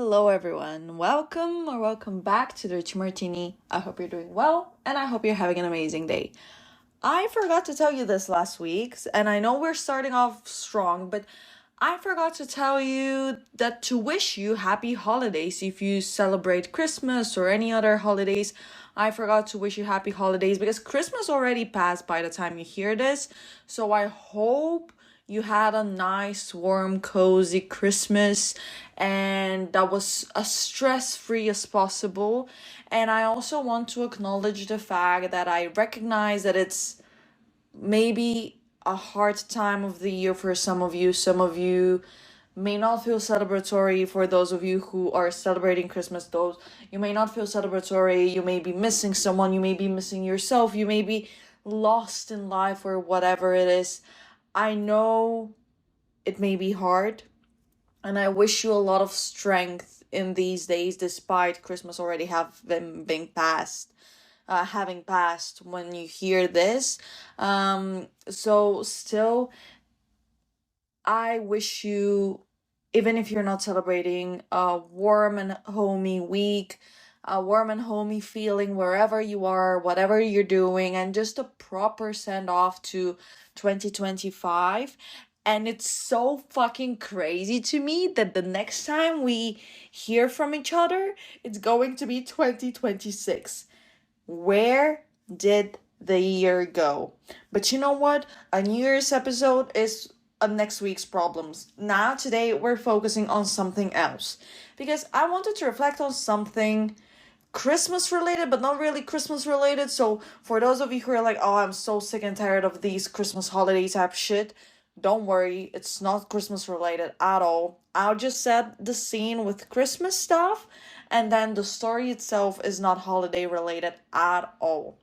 hello everyone. Welcome or welcome back to the Rich Martini. I hope you're doing well and I hope you're having an amazing day. I forgot to tell you this last week, and I know we're starting off strong, but I forgot to tell you that to wish you happy holidays if you celebrate Christmas or any other holidays. I forgot to wish you happy holidays because Christmas already passed by the time you hear this. So I hope you had a nice, warm, cozy Christmas and that was as stress free as possible. And I also want to acknowledge the fact that I recognize that it's maybe a hard time of the year for some of you. Some of you may not feel celebratory. For those of you who are celebrating Christmas, those you may not feel celebratory. You may be missing someone, you may be missing yourself, you may be lost in life or whatever it is. I know it may be hard, and I wish you a lot of strength in these days, despite Christmas already having passed when you hear this. So still, I wish you, even if you're not celebrating, a warm and homey week, a warm and homey feeling wherever you are, whatever you're doing, and just a proper send off to 2025. And it's so fucking crazy to me that the next time we hear from each other, it's going to be 2026. Where did the year go? But you know what? A New Year's episode is next week's problems. Now, today, we're focusing on something else. Because I wanted to reflect on something Christmas related, but not really Christmas related. So, for those of you who are like, oh, I'm so sick and tired of these Christmas holiday type shit, don't worry, it's not Christmas related at all. I'll just set the scene with Christmas stuff, and then the story itself is not holiday related at all.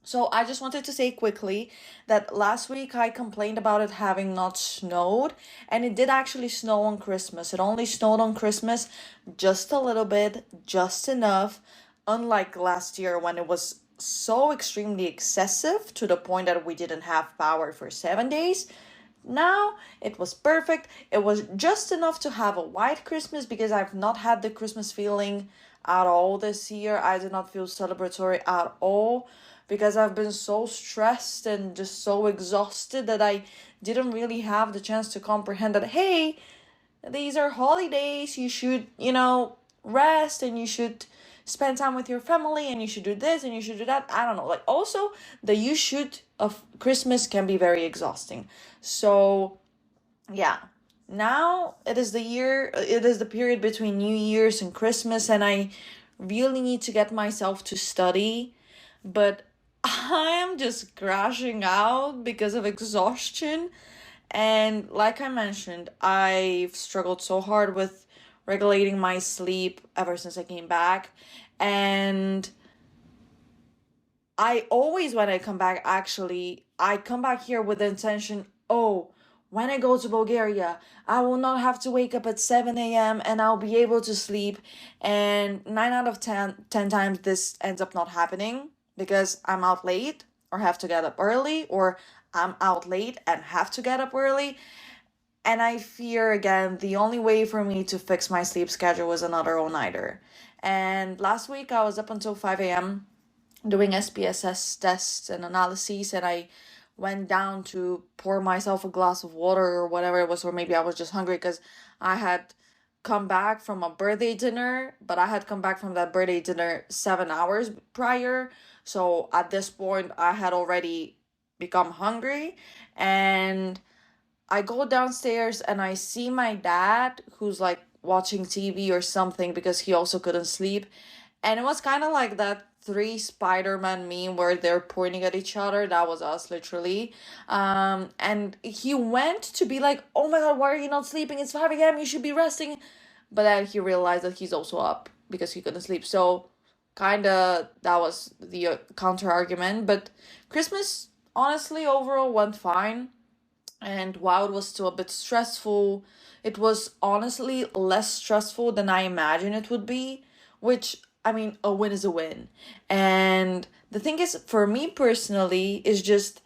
So I just wanted to say quickly that last week I complained about it having not snowed, and it did actually snow on Christmas. It only snowed on Christmas just a little bit, just enough, unlike last year when it was so extremely excessive to the point that we didn't have power for 7 days. Now it was perfect. It was just enough to have a white Christmas because I've not had the Christmas feeling at all this year. I did not feel celebratory at all because I've been so stressed and just so exhausted that I didn't really have the chance to comprehend that, hey, these are holidays. You should, rest and you should spend time with your family and you should do this and you should do that. I don't know. Like, also, the you should of Christmas can be very exhausting. So, yeah. Now it is the period between New Year's and Christmas, and I really need to get myself to study, but I am just crashing out because of exhaustion. And like I mentioned, I've struggled so hard with regulating my sleep ever since I came back. And I always, when I come back, actually, I come back here with the intention, oh, when I go to Bulgaria, I will not have to wake up at 7 a.m. and I'll be able to sleep. And 9 out of 10 times this ends up not happening because I'm out late or have to get up early, or I'm out late and have to get up early. And I fear again, the only way for me to fix my sleep schedule was another all nighter. And last week I was up until 5 a.m. doing SPSS tests and analyses, and I went down to pour myself a glass of water or whatever it was, or maybe I was just hungry because I had come back from a birthday dinner, but I had come back from that birthday dinner 7 hours prior. So at this point, I had already become hungry, and I go downstairs and I see my dad who's like watching TV or something because he also couldn't sleep. And it was kind of like that three Spider-Man meme where they're pointing at each other. That was us, literally. And he went to be like, oh my God, why are you not sleeping? It's 5 a.m. You should be resting. But then he realized that he's also up because he couldn't sleep. So, kind of, that was the counter argument. But Christmas, honestly, overall went fine. And while it was still a bit stressful, it was honestly less stressful than I imagined it would be, which, I mean, a win is a win. And the thing is, for me personally, is just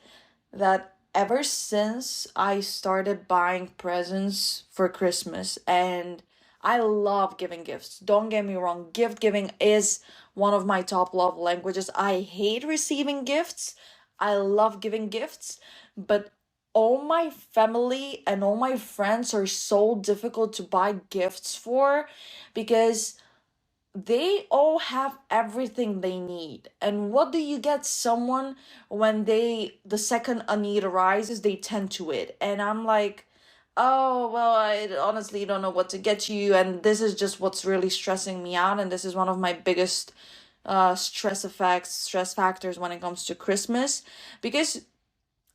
that ever since I started buying presents for Christmas, and I love giving gifts. Don't get me wrong, gift giving is one of my top love languages. I hate receiving gifts. I love giving gifts, but all my family and all my friends are so difficult to buy gifts for because they all have everything they need. And what do you get someone when the second a need arises, they tend to it? And I'm like, oh, well, I honestly don't know what to get you. And this is just what's really stressing me out. And this is one of my biggest stress factors when it comes to Christmas. Because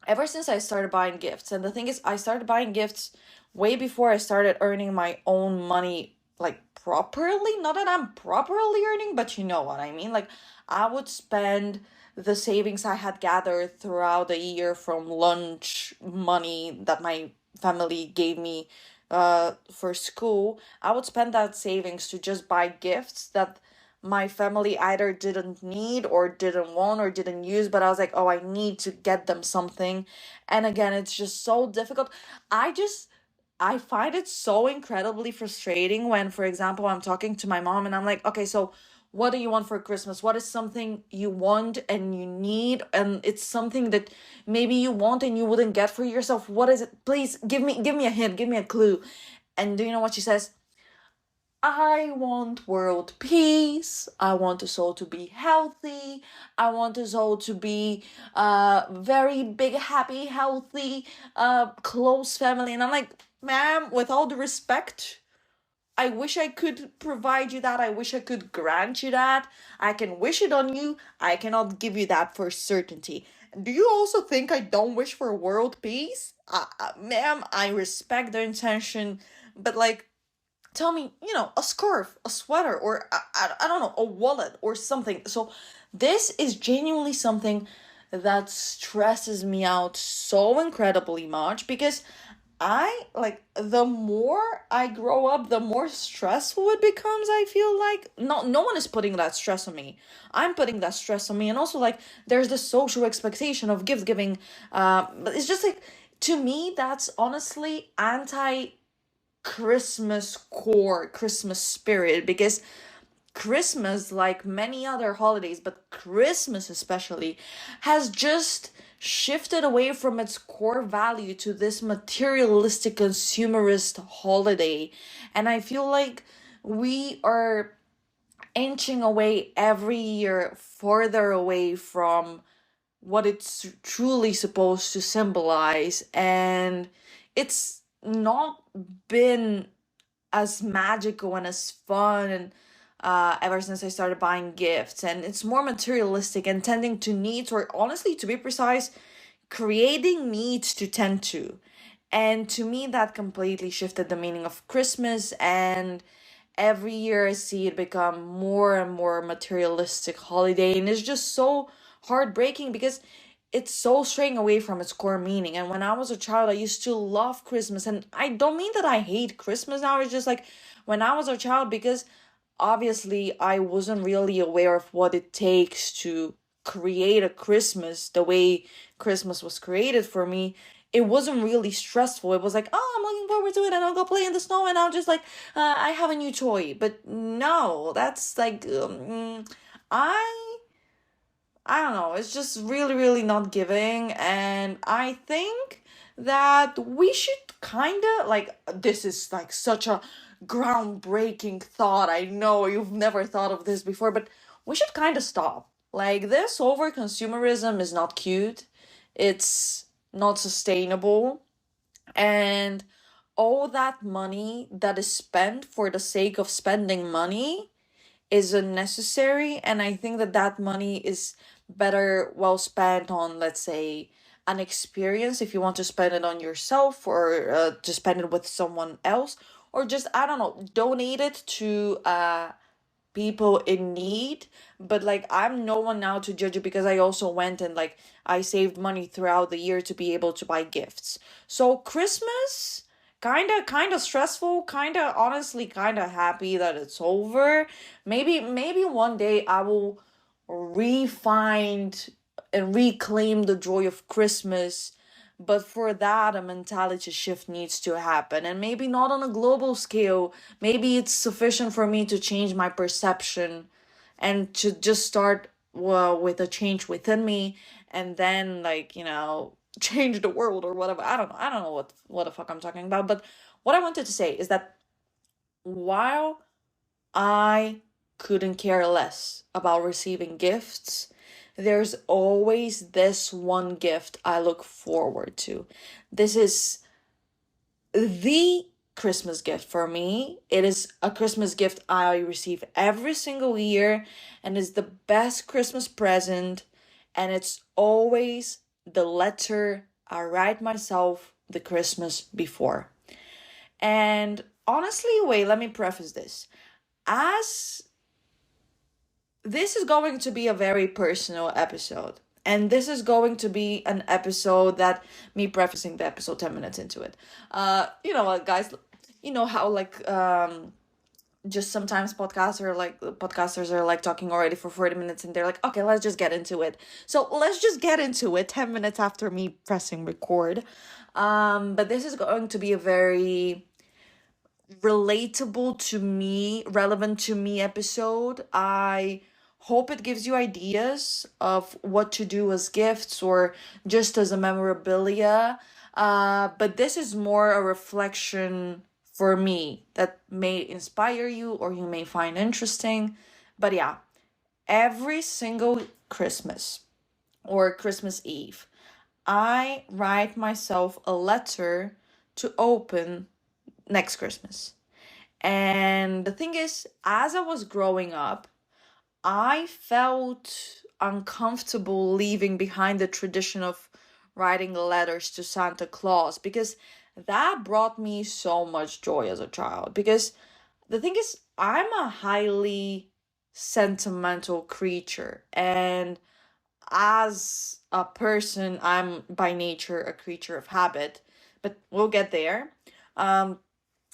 ever since I started buying gifts, and the thing is, I started buying gifts way before I started earning my own money, like properly. Not that I'm properly earning, but you know what I mean. Like, I would spend the savings I had gathered throughout the year from lunch money that my family gave me for school. I would spend that savings to just buy gifts that my family either didn't need or didn't want or didn't use, but I was like, oh, I need to get them something. And again, it's just so difficult. I just I find it so incredibly frustrating when, for example, I'm talking to my mom and I'm like, okay, so what do you want for Christmas? What is something you want and you need? And it's something that maybe you want and you wouldn't get for yourself. What is it? Please give me a hint, give me a clue. And do you know what she says? I want world peace. I want us all to be healthy. I want us all to be very big, happy, healthy, close family. And I'm like, ma'am, with all the respect, I wish I could provide you that. I wish I could grant you that. I can wish it on you. I cannot give you that for certainty. Do you also think I don't wish for world peace? Ma'am, I respect the intention, but like, tell me, a scarf, a sweater, or I don't know, a wallet or something. So this is genuinely something that stresses me out so incredibly much because I like the more I grow up, the more stressful it becomes. I feel like no one is putting that stress on me. I'm putting that stress on me, and also like there's this social expectation of gift giving. But it's just like to me that's honestly anti Christmas core, Christmas spirit, because Christmas, like many other holidays, but Christmas especially, has just shifted away from its core value to this materialistic consumerist holiday. And I feel like we are inching away every year further away from what it's truly supposed to symbolize. And it's not been as magical and as fun and ever since I started buying gifts. And it's more materialistic and tending to needs, or honestly, to be precise, creating needs to tend to. And to me, that completely shifted the meaning of Christmas. And every year I see it become more and more materialistic holiday. And it's just so heartbreaking because it's so straying away from its core meaning. And when I was a child, I used to love Christmas. And I don't mean that I hate Christmas now. It's just like when I was a child, because obviously I wasn't really aware of what it takes to create a Christmas the way Christmas was created for me. It wasn't really stressful. It was like, oh, I'm looking forward to it, and I'll go play in the snow, and I'll just like, I have a new toy. But no, that's like, I I don't know, it's just really, really not giving. And I think that we should kind of like, this is like such a groundbreaking thought. I know you've never thought of this before, but we should kind of stop. Like, this over consumerism is not cute, it's not sustainable. And all that money that is spent for the sake of spending money is unnecessary. And I think that that money is better well spent on, let's say, an experience, if you want to spend it on yourself, or to spend it with someone else, or just, I don't know, donate it to people in need. But like, I'm no one now to judge it, because I also went and like I saved money throughout the year to be able to buy gifts. So Christmas, kind of stressful, kind of honestly kind of happy that it's over. Maybe one day I will refind and reclaim the joy of Christmas, But for that, a mentality shift needs to happen. And maybe not on a global scale. Maybe it's sufficient for me to change my perception and to just start, well, with a change within me, and then, like, change the world or whatever. I don't know what the fuck I'm talking about. But what I wanted to say is that while I couldn't care less about receiving gifts, there's always this one gift I look forward to. This is the Christmas gift for me. It is a Christmas gift I receive every single year, and is the best Christmas present. And it's always the letter I write myself the Christmas before. And honestly, wait, let me preface this. As this is going to be a very personal episode. And this is going to be an episode that me prefacing the episode 10 minutes into it. You know what, guys, you know how, like, just sometimes podcasters are like talking already for 40 minutes, and they're like, okay, let's just get into it. So let's just get into it 10 minutes after me pressing record. But this is going to be a very relatable to me, relevant to me episode. I hope it gives you ideas of what to do as gifts or just as a memorabilia. But this is more a reflection for me that may inspire you or you may find interesting. But yeah, every single Christmas or Christmas Eve, I write myself a letter to open next Christmas. And the thing is, as I was growing up, I felt uncomfortable leaving behind the tradition of writing letters to Santa Claus, because that brought me so much joy as a child. Because the thing is, I'm a highly sentimental creature, and as a person, I'm by nature a creature of habit, but we'll get there. Um,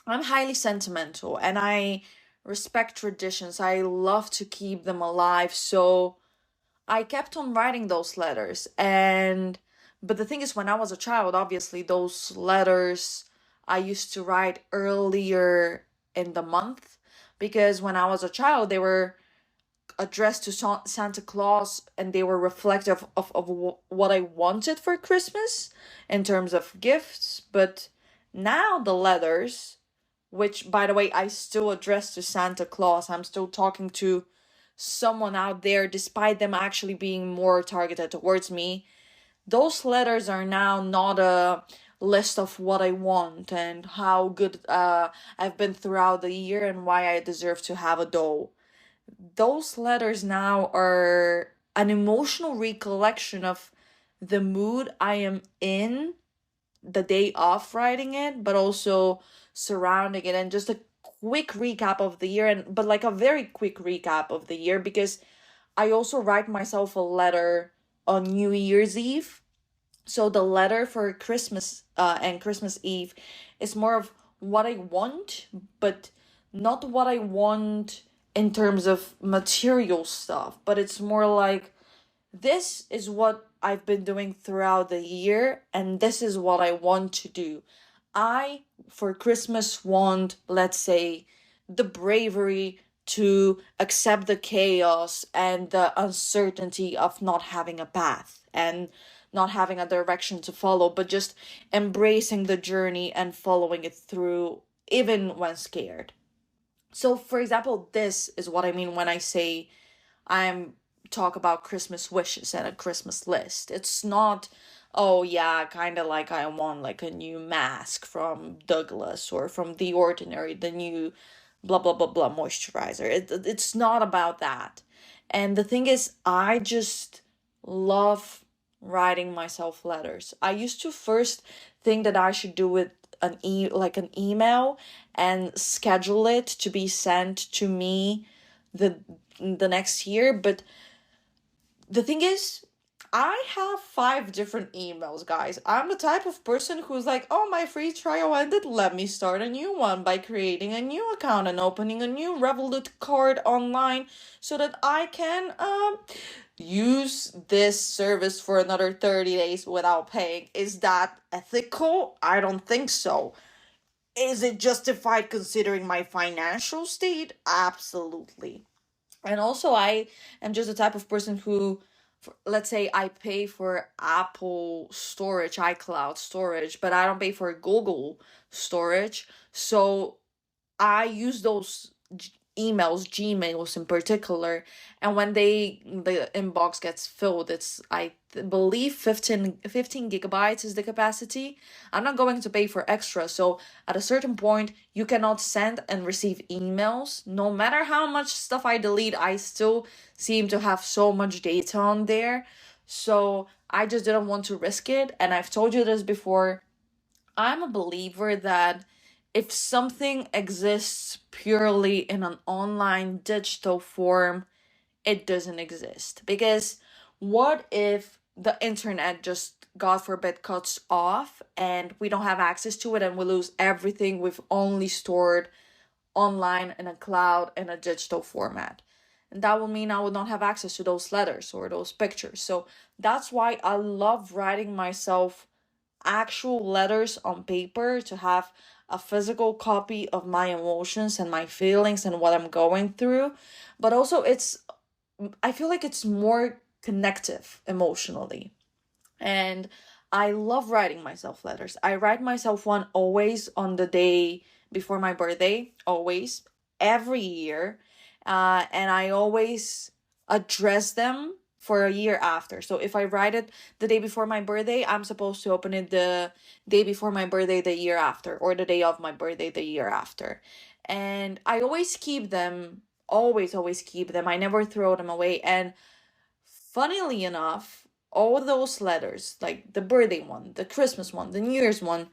I'm highly sentimental, and I respect traditions. I love to keep them alive. So I kept on writing those letters. And but the thing is, when I was a child, obviously those letters I used to write earlier in the month, because when I was a child they were addressed to Santa Claus, and they were reflective of what I wanted for Christmas in terms of gifts. But now the letters, which by the way I still address to Santa Claus, I'm still talking to someone out there despite them actually being more targeted towards me. Those letters are now not a list of what I want and how good I've been throughout the year and why I deserve to have a doll. Those letters now are an emotional recollection of the mood I am in the day of writing it, but also surrounding it, and just a quick recap of the year, and but like a very quick recap of the year, because I also write myself a letter on New Year's Eve. So the letter for Christmas and Christmas Eve is more of what I want, but not what I want in terms of material stuff, but it's more like, this is what I've been doing throughout the year, and this is what I want to do. I, for Christmas, want, let's say, the bravery to accept the chaos and the uncertainty of not having a path and not having a direction to follow, but just embracing the journey and following it through, even when scared. So, for example, this is what I mean when I say I'm talk about Christmas wishes and a Christmas list. It's not, oh yeah, kind of like I want like a new mask from Douglas or from The Ordinary, the new blah blah blah blah moisturizer. It's not about that. And the thing is, I just love writing myself letters. I used to first think that I should do it like an email and schedule it to be sent to me the next year. But the thing is, I have 5 different emails, guys. I'm the type of person who's like, oh, my free trial ended. Let me start a new one by creating a new account and opening a new Revolut card online so that I can use this service for another 30 days without paying. Is that ethical? I don't think so. Is it justified considering my financial state? Absolutely. And also, I am just the type of person who, let's say, I pay for Apple storage, iCloud storage, but I don't pay for Google storage. So I use those emails, Gmails in particular, and when the inbox gets filled, it's believe 15 gigabytes is the capacity. I'm not going to pay for extra, so at a certain point, you cannot send and receive emails. No matter how much stuff I delete, I still seem to have so much data on there. So I just didn't want to risk it, and I've told you this before. I'm a believer that if something exists purely in an online digital form, it doesn't exist. Because what if the internet just, God forbid, cuts off and we don't have access to it and we lose everything we've only stored online in a cloud in a digital format? And that will mean I will not have access to those letters or those pictures. So that's why I love writing myself actual letters on paper, to have a physical copy of my emotions and my feelings and what I'm going through. But also, I feel like it's more connective emotionally. And I love writing myself letters. I write myself one always on the day before my birthday, always, every year. And I always address them for a year after. So if I write it the day before my birthday, I'm supposed to open it the day before my birthday the year after, or the day of my birthday the year after. And I always keep them, always keep them. I never throw them away. And funnily enough, all those letters, like the birthday one, the Christmas one, the New Year's one,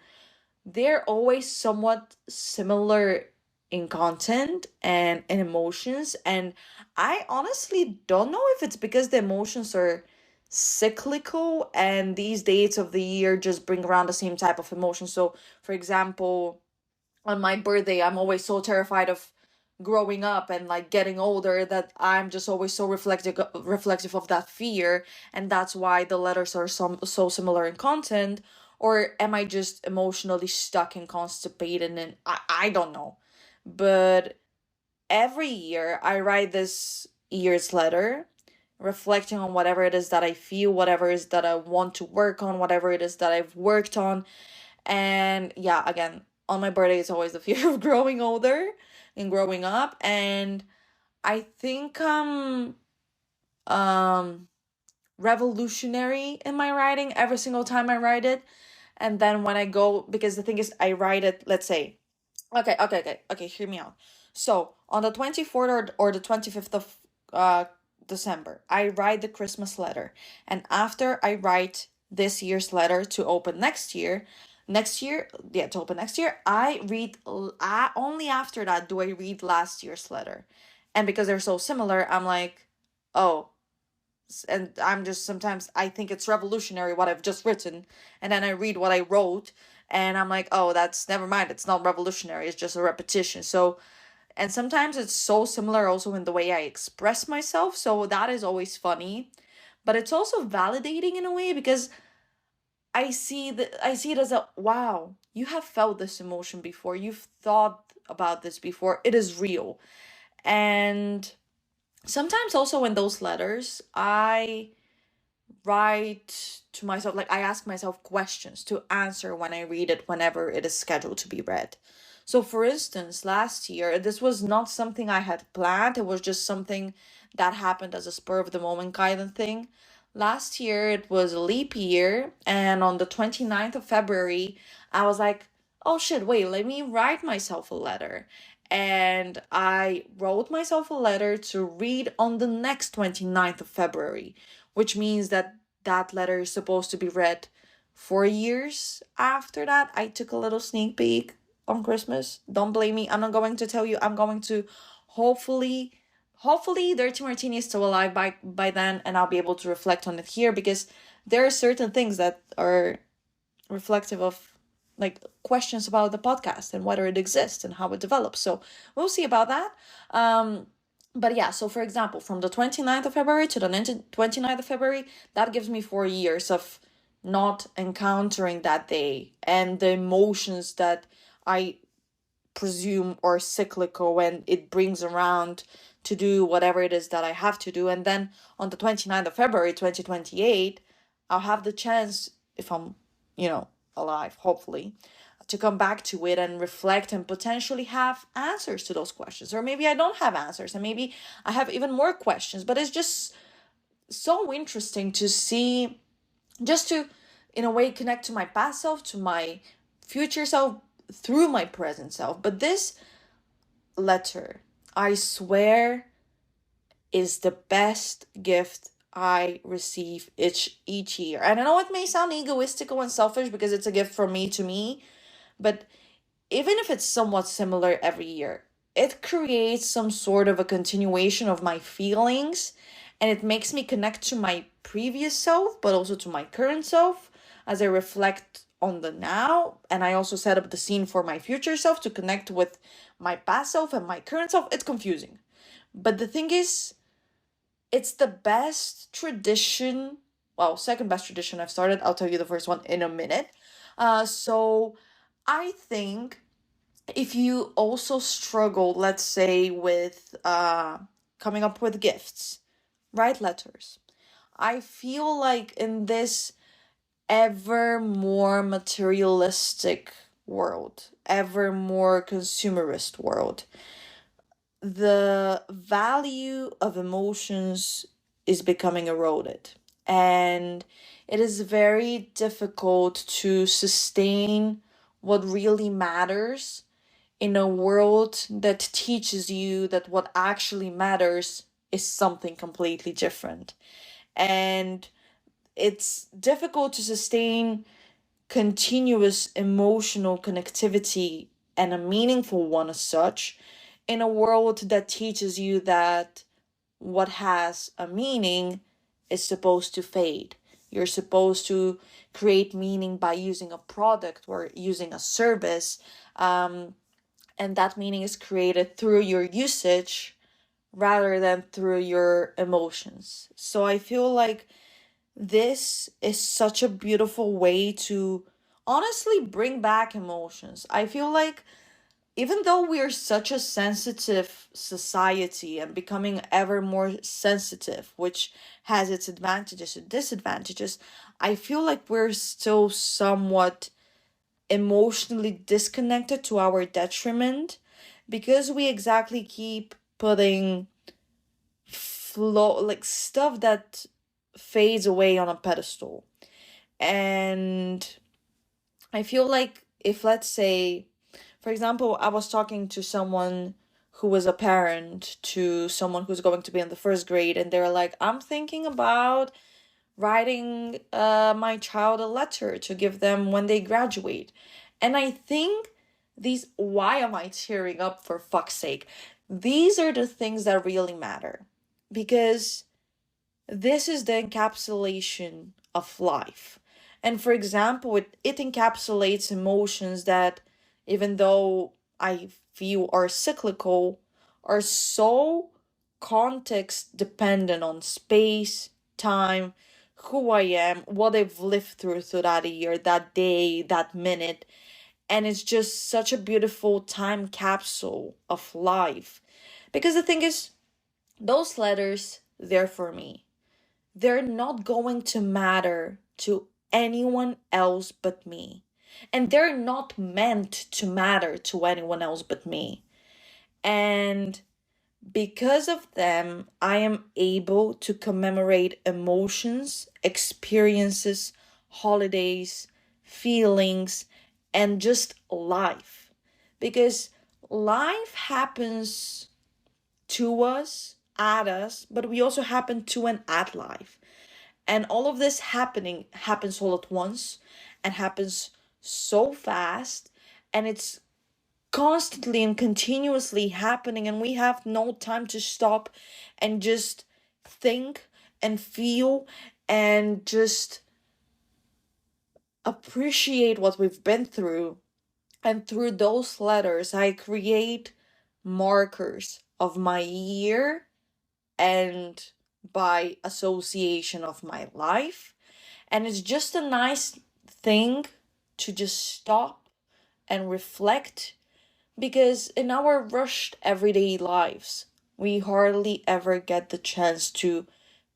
they're always somewhat similar in content and in emotions. And I honestly don't know if it's because the emotions are cyclical and these dates of the year just bring around the same type of emotion. So, for example, on my birthday, I'm always so terrified of growing up and like getting older that I'm just always so reflective of that fear, and that's why the letters are so similar in content. Or am I just emotionally stuck and constipated, and I don't know. But every year I write this year's letter reflecting on whatever it is that I feel, whatever it is that I want to work on, whatever it is that I've worked on. And yeah, again, on my birthday, it's always the fear of growing older and growing up. And I think um revolutionary in my writing every single time I write it. And then when I go, because the thing is, I write it, let's say, okay, hear me out. So on the 24th or the 25th of December, I write the Christmas letter. And after I write this year's letter to open next year, yeah, to open next year, I read, only after that do I read last year's letter. And because they're so similar, I'm like, oh, and I'm just, sometimes I think it's revolutionary what I've just written, and then I read what I wrote, and I'm like, oh, that's, never mind, it's not revolutionary, it's just a repetition. So, and sometimes it's so similar also in the way I express myself, so that is always funny. But it's also validating in a way, because I see it as a, wow, you have felt this emotion before, you've thought about this before, it is real. And sometimes also in those letters, I write to myself, like I ask myself questions to answer when I read it, whenever it is scheduled to be read. So, for instance, last year, this was not something I had planned, it was just something that happened as a spur of the moment kind of thing. Last year, it was a leap year, and on the 29th of February, I was like, oh shit, wait, let me write myself a letter. And I wrote myself a letter to read on the next 29th of February, which means that that letter is supposed to be read 4 years after that. I took a little sneak peek on Christmas. Don't blame me. I'm not going to tell you. I'm going to hopefully, hopefully Dirty Martini is still alive by then, and I'll be able to reflect on it here, because there are certain things that are reflective of like questions about the podcast and whether it exists and how it develops. So we'll see about that. But yeah, so for example, from the 29th of February to the 29th of February, that gives me 4 years of not encountering that day and the emotions that I presume are cyclical when it brings around to do whatever it is that I have to do. And then on the 29th of February 2028, I'll have the chance, if I'm, alive, hopefully, to come back to it and reflect and potentially have answers to those questions. Or maybe I don't have answers and maybe I have even more questions. But it's just so interesting to see, just to, in a way, connect to my past self, to my future self through my present self. But this letter, I swear, is the best gift I receive each year. And I know it may sound egoistical and selfish because it's a gift from me to me, but even if it's somewhat similar every year, it creates some sort of a continuation of my feelings, and it makes me connect to my previous self, but also to my current self as I reflect on the now. And I also set up the scene for my future self to connect with my past self and my current self. It's confusing. But the thing is, it's the best tradition. Well, second best tradition I've started. I'll tell you the first one in a minute. So I think if you also struggle, let's say, with coming up with gifts, write letters. I feel like in this ever more materialistic world, ever more consumerist world, the value of emotions is becoming eroded. And it is very difficult to sustain what really matters in a world that teaches you that what actually matters is something completely different. And it's difficult to sustain continuous emotional connectivity, and a meaningful one as such, in a world that teaches you that what has a meaning is supposed to fade. You're supposed to create meaning by using a product or using a service, and that meaning is created through your usage rather than through your emotions. So I feel like this is such a beautiful way to honestly bring back emotions. I feel like even though we are such a sensitive society and becoming ever more sensitive, which has its advantages and disadvantages, I feel like we're still somewhat emotionally disconnected to our detriment, because we exactly keep putting flow, like stuff that fades away, on a pedestal. And I feel like if, let's say, for example, I was talking to someone who was a parent to someone who's going to be in the first grade, and they're like, I'm thinking about writing my child a letter to give them when they graduate. And I think why am I tearing up, for fuck's sake? These are the things that really matter, because this is the encapsulation of life. And for example, it encapsulates emotions that, even though I feel are cyclical, are so context dependent on space, time, who I am, what I've lived through that year, that day, that minute. And it's just such a beautiful time capsule of life. Because the thing is, those letters, they're for me. They're not going to matter to anyone else but me. And they're not meant to matter to anyone else but me. And because of them, I am able to commemorate emotions, experiences, holidays, feelings, and just life. Because life happens to us, at us, but we also happen to and at life. And all of this happening happens all at once and happens so fast. And it's constantly and continuously happening, and we have no time to stop and just think and feel and just appreciate what we've been through. And through those letters, I create markers of my year and by association of my life. And it's just a nice thing to just stop and reflect, because in our rushed everyday lives, we hardly ever get the chance to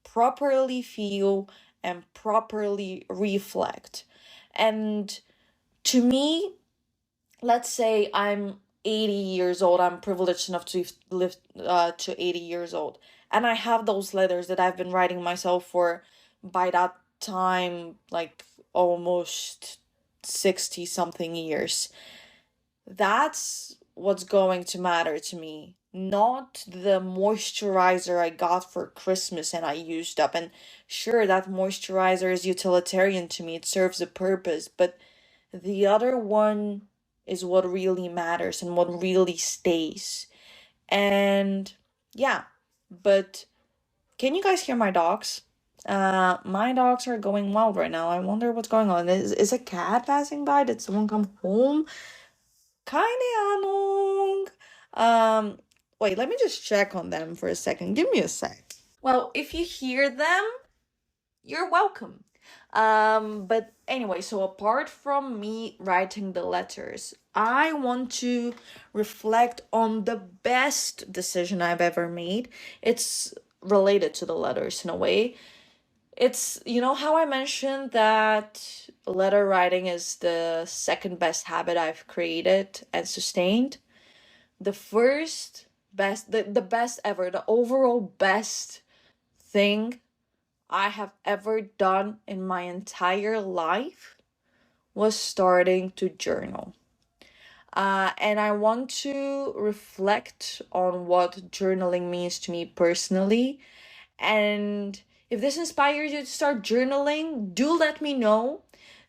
properly feel and properly reflect. And to me, let's say I'm 80 years old, I'm privileged enough to live to 80 years old, and I have those letters that I've been writing myself for, by that time, like almost 60 something years. That's what's going to matter to me, not the moisturizer I got for Christmas and I used up. And sure, that moisturizer is utilitarian to me, it serves a purpose, but the other one is what really matters and what really stays. And yeah, but can you guys hear my dogs? My dogs are going wild right now. I wonder what's going on. Is a cat passing by? Did someone come home? Keine Ahnung. Wait, let me just check on them for a second. Give me a sec. Well, if you hear them, you're welcome. But anyway, so apart from me writing the letters, I want to reflect on the best decision I've ever made. It's related to the letters in a way. It's, you know how I mentioned that letter writing is the second best habit I've created and sustained? The first best, the best ever, the overall best thing I have ever done in my entire life was starting to journal. And I want to reflect on what journaling means to me personally. And if this inspires you to start journaling, do let me know.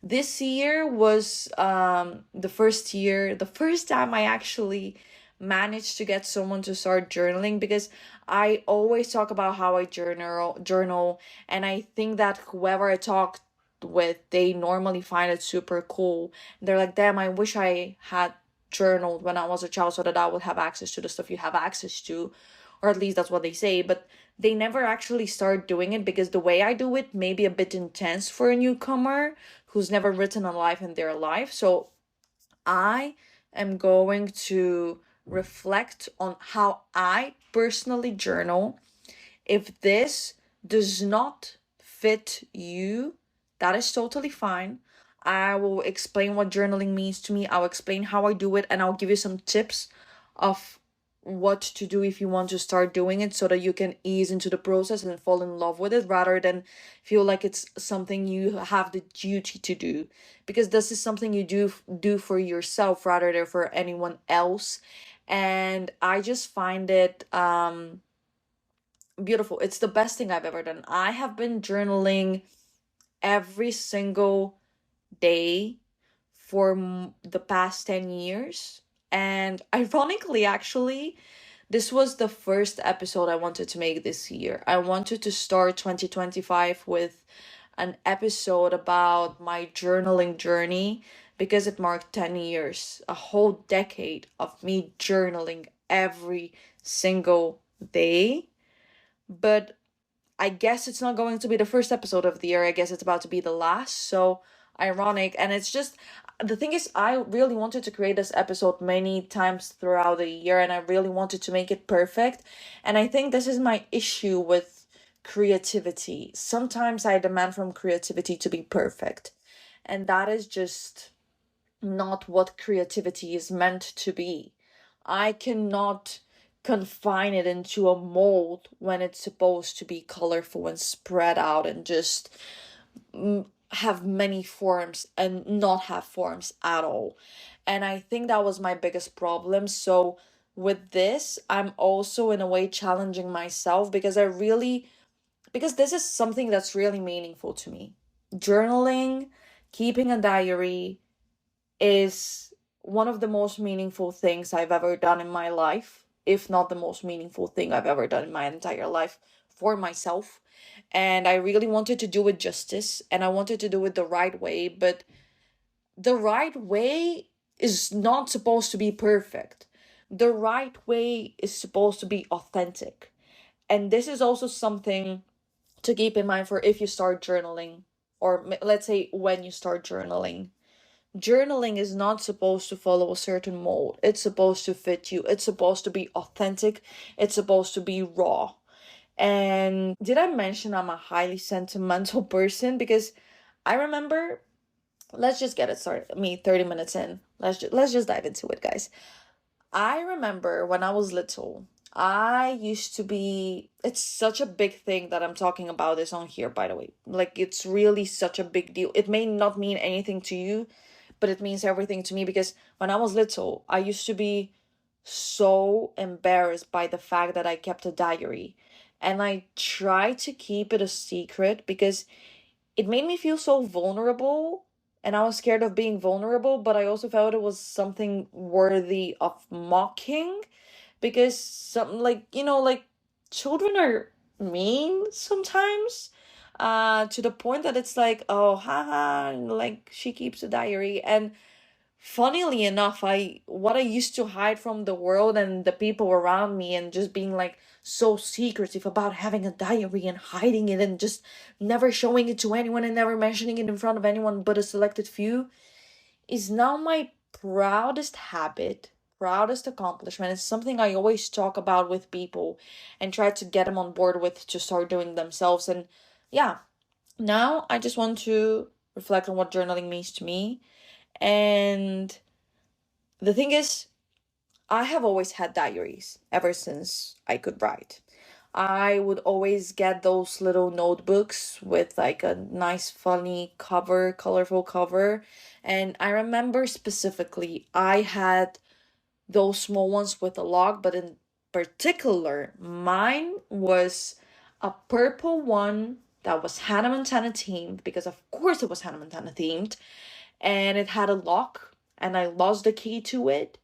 This year was the first time I actually managed to get someone to start journaling, because I always talk about how I journal, and I think that whoever I talk with, they normally find it super cool. They're like, damn, I wish I had journaled when I was a child so that I would have access to the stuff you have access to, or at least that's what they say. But they never actually start doing it, because the way I do it may be a bit intense for a newcomer who's never written a life in their life. So I am going to reflect on how I personally journal. If this does not fit you, that is totally fine. I will explain what journaling means to me. I'll explain how I do it, and I'll give you some tips of what to do if you want to start doing it, so that you can ease into the process and fall in love with it, rather than feel like it's something you have the duty to do, because this is something you do for yourself rather than for anyone else. And I just find it beautiful. It's the best thing I've ever done. I have been journaling every single day for the past 10 years. And ironically, actually, this was the first episode I wanted to make this year. I wanted to start 2025 with an episode about my journaling journey, because it marked 10 years, a whole decade of me journaling every single day. But I guess it's not going to be the first episode of the year. I guess it's about to be the last. So ironic. And it's just, the thing is, I really wanted to create this episode many times throughout the year, and I really wanted to make it perfect. And I think this is my issue with creativity. Sometimes I demand from creativity to be perfect. And that is just not what creativity is meant to be. I cannot confine it into a mold when it's supposed to be colorful and spread out and just have many forms and not have forms at all. And I think that was my biggest problem. So with this, I'm also in a way challenging myself, because because this is something that's really meaningful to me. Journaling, keeping a diary is one of the most meaningful things I've ever done in my life, if not the most meaningful thing I've ever done in my entire life for myself. And I really wanted to do it justice, and I wanted to do it the right way, but the right way is not supposed to be perfect. The right way is supposed to be authentic. And this is also something to keep in mind for if you start journaling, or let's say when you start journaling. Journaling is not supposed to follow a certain mold. It's supposed to fit you. It's supposed to be authentic. It's supposed to be raw. And did I mention I'm a highly sentimental person? Because I remember, let's just get it started. Me 30 minutes in. Let's just dive into it, guys. I remember when I was little, I used to be, it's such a big thing that I'm talking about this on here, by the way. Like, it's really such a big deal. It may not mean anything to you, but it means everything to me because when I was little, I used to be so embarrassed by the fact that I kept a diary. And I tried to keep it a secret because it made me feel so vulnerable, and I was scared of being vulnerable, but I also felt it was something worthy of mocking because some, like, like, children are mean sometimes, to the point that it's like, oh, haha, like, she keeps a diary. And funnily enough, I used to hide from the world and the people around me, and just being like so secretive about having a diary and hiding it and just never showing it to anyone and never mentioning it in front of anyone but a selected few, is now my proudest habit, proudest accomplishment. It's something I always talk about with people and try to get them on board with to start doing themselves. And yeah, now I just want to reflect on what journaling means to me. And the thing is, I have always had diaries ever since I could write. I would always get those little notebooks with like a nice, funny cover, colorful cover. And I remember specifically, I had those small ones with a lock, but in particular, mine was a purple one that was Hannah Montana themed, because of course it was Hannah Montana themed, and it had a lock, and I lost the key to it.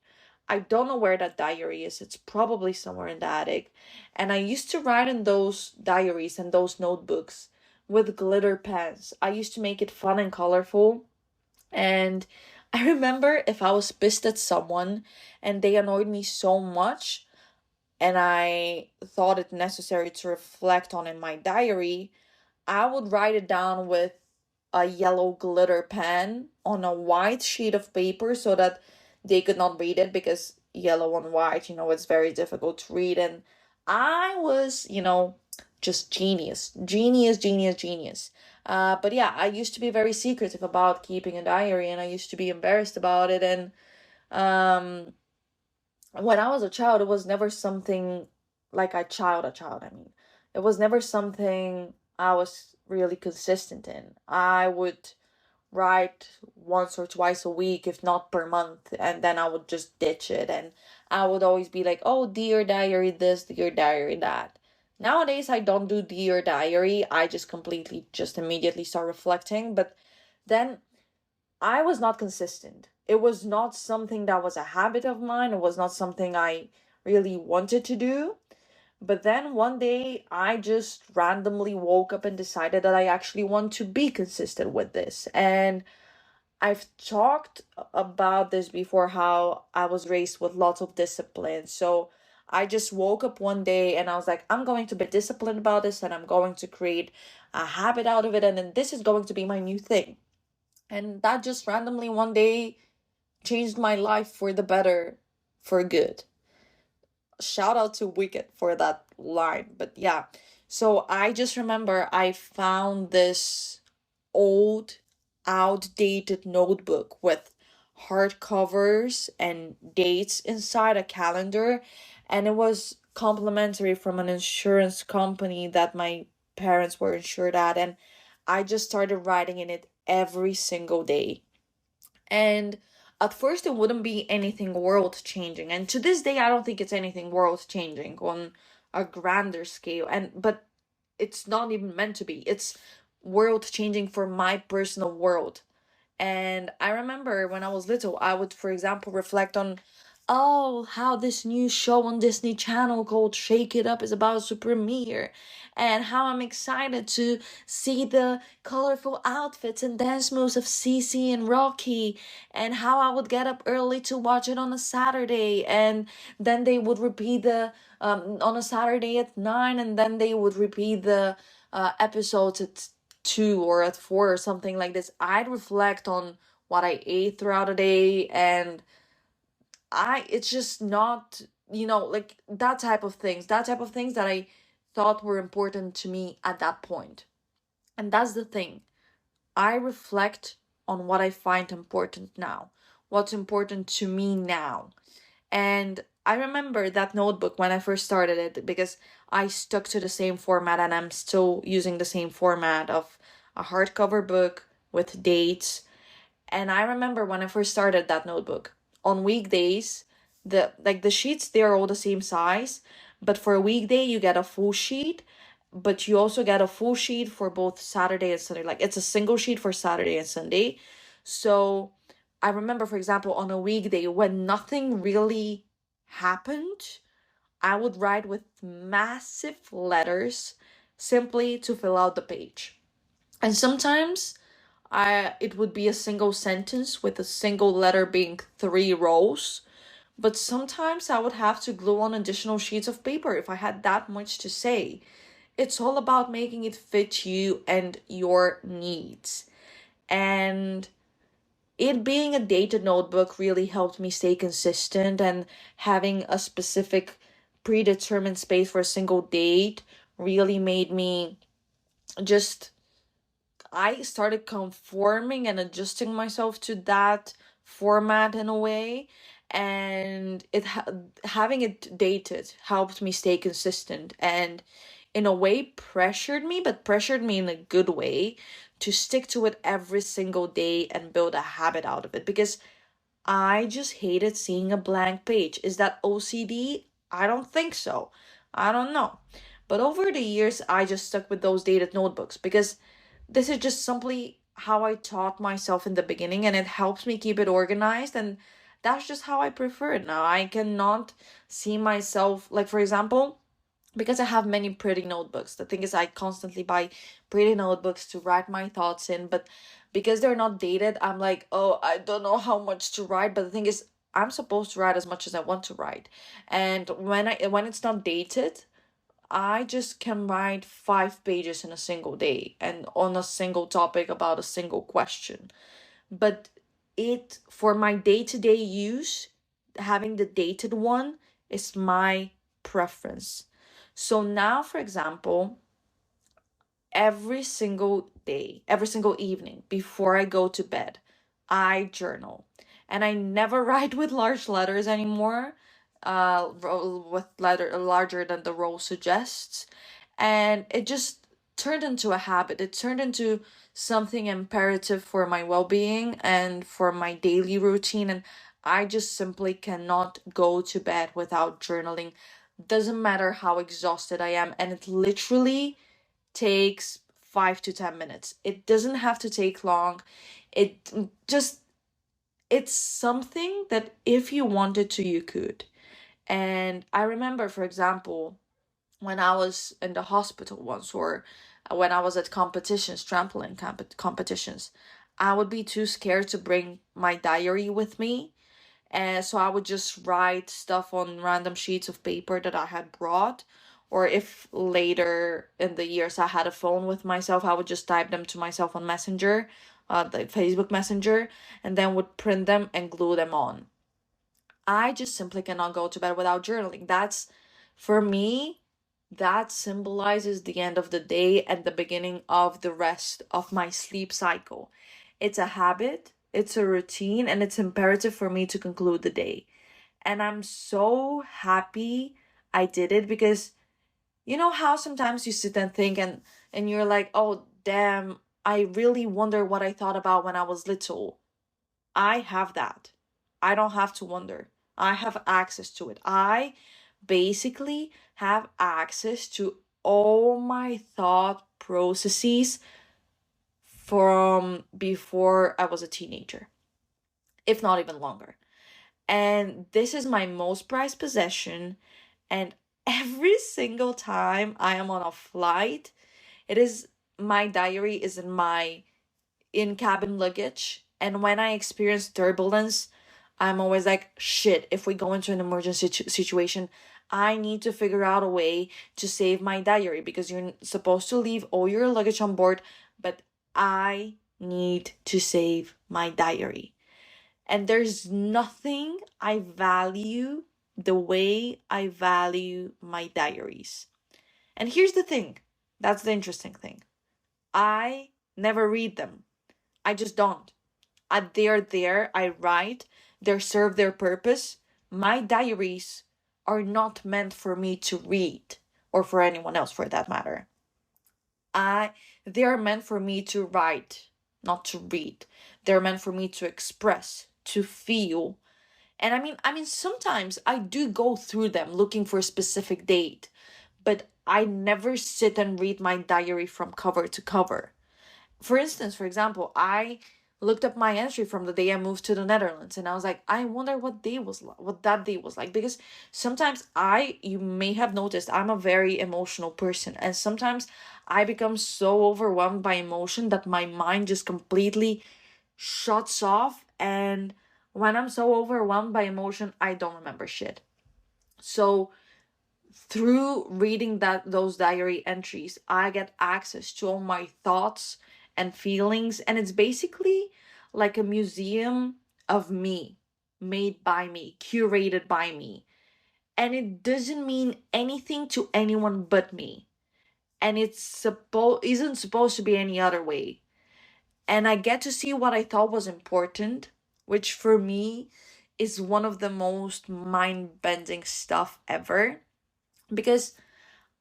I don't know where that diary is. It's probably somewhere in the attic. And I used to write in those diaries and those notebooks with glitter pens. I used to make it fun and colorful. And I remember if I was pissed at someone and they annoyed me so much, and I thought it necessary to reflect on in my diary, I would write it down with a yellow glitter pen on a white sheet of paper so that they could not read it, because yellow on white, it's very difficult to read. And I was, just genius, genius, genius, genius. But yeah, I used to be very secretive about keeping a diary, and I used to be embarrassed about it. And um, when I was a child, it was never something like a child, I mean. It was never something I was really consistent in. I would write once or twice a week, if not per month, and then I would just ditch it. And I would always be like, oh, dear diary this, dear diary that. Nowadays, I don't do dear diary. I just completely, just immediately start reflecting. But then I was not consistent. It was not something that was a habit of mine. It was not something I really wanted to do. But then one day I just randomly woke up and decided that I actually want to be consistent with this. And I've talked about this before, how I was raised with lots of discipline. So I just woke up one day and I was like, I'm going to be disciplined about this, and I'm going to create a habit out of it. And then this is going to be my new thing. And that just randomly one day changed my life for the better, for good. Shout out to Wicked for that line. But yeah, so I just remember I found this old, outdated notebook with hardcovers and dates inside, a calendar, and it was complimentary from an insurance company that my parents were insured at. And I just started writing in it every single day. And at first, it wouldn't be anything world changing. And to this day, I don't think it's anything world changing on a grander scale. But it's not even meant to be. It's world changing for my personal world. And I remember when I was little, I would, for example, reflect on, oh, how this new show on Disney Channel called Shake It Up is about to premiere, and how I'm excited to see the colorful outfits and dance moves of Cece and Rocky, and how I would get up early to watch it on a Saturday, and then they would repeat the on a Saturday at 9, and then they would repeat the episodes at 2 or at 4 or something like this. I'd reflect on what I ate throughout the day, and it's just not, like that type of things that I thought were important to me at that point. And that's the thing. I reflect on what I find important now, what's important to me now. And I remember that notebook when I first started it because I stuck to the same format, and I'm still using the same format of a hardcover book with dates. And I remember when I first started that notebook, on weekdays, the sheets, they're all the same size, but for a weekday you get a full sheet, but you also get a full sheet for both Saturday and Sunday. Like, it's a single sheet for Saturday and Sunday. So I remember, for example, on a weekday when nothing really happened, I would write with massive letters simply to fill out the page. And sometimes it would be a single sentence with a single letter being 3 rows. But sometimes I would have to glue on additional sheets of paper if I had that much to say. It's all about making it fit you and your needs. And it being a dated notebook really helped me stay consistent, and having a specific predetermined space for a single date really made me just, I started conforming and adjusting myself to that format in a way. And having it dated helped me stay consistent, and in a way pressured me, but pressured me in a good way, to stick to it every single day and build a habit out of it, because I just hated seeing a blank page. Is that OCD? I don't think so. I don't know. But over the years, I just stuck with those dated notebooks because this is just simply how I taught myself in the beginning, and it helps me keep it organized. And that's just how I prefer it now. I cannot see myself, like, for example, because I have many pretty notebooks. The thing is, I constantly buy pretty notebooks to write my thoughts in, but because they're not dated, I'm like, oh, I don't know how much to write. But the thing is, I'm supposed to write as much as I want to write. And when it's not dated, I just can write 5 pages in a single day and on a single topic about a single question. But it, for my day-to-day use, having the dated one is my preference. So now, for example, every single day, every single evening before I go to bed, I journal. And I never write with large letters anymore, with letter larger than the role suggests. And it just turned into a habit. It turned into something imperative for my well-being and for my daily routine. And I just simply cannot go to bed without journaling. Doesn't matter how exhausted I am. And it literally takes 5 to 10 minutes. It doesn't have to take long. It just, it's something that if you wanted to, you could. And I remember, for example, when I was in the hospital once, or when I was at competitions, trampoline competitions, I would be too scared to bring my diary with me. And so I would just write stuff on random sheets of paper that I had brought. Or if later in the years I had a phone with myself, I would just type them to myself on Messenger, the Facebook Messenger, and then would print them and glue them on. I just simply cannot go to bed without journaling. That's, for me, that symbolizes the end of the day and the beginning of the rest of my sleep cycle. It's a habit, it's a routine, and it's imperative for me to conclude the day. And I'm so happy I did it, because you know how sometimes you sit and think, and you're like, "Oh, damn, I really wonder what I thought about when I was little." I have that. I don't have to wonder. I have access to it. I basically have access to all my thought processes from before I was a teenager, if not even longer. And this is my most prized possession. And every single time I am on a flight, it is my diary is in my in cabin luggage. And when I experience turbulence, I'm always like, shit, if we go into an emergency situation, I need to figure out a way to save my diary, because you're supposed to leave all your luggage on board, but I need to save my diary. And there's nothing I value the way I value my diaries. And here's the thing, that's the interesting thing. I never read them. I just don't. They're there, I write, they serve their purpose. My diaries are not meant for me to read, or for anyone else for that matter. I they are meant for me to write, not to read. They're meant for me to express, to feel. And I mean sometimes I do go through them looking for a specific date, but I never sit and read my diary from cover to cover. For instance, for example, I looked up my entry from the day I moved to the Netherlands, and I was like, I wonder what that day was like, because sometimes you may have noticed, I'm a very emotional person, and sometimes I become so overwhelmed by emotion that my mind just completely shuts off, and when I'm so overwhelmed by emotion, I don't remember shit. So through reading those diary entries, I get access to all my thoughts and feelings, and it's basically like a museum of me, made by me, curated by me. And it doesn't mean anything to anyone but me. And isn't supposed to be any other way. And I get to see what I thought was important, which for me is one of the most mind-bending stuff ever, because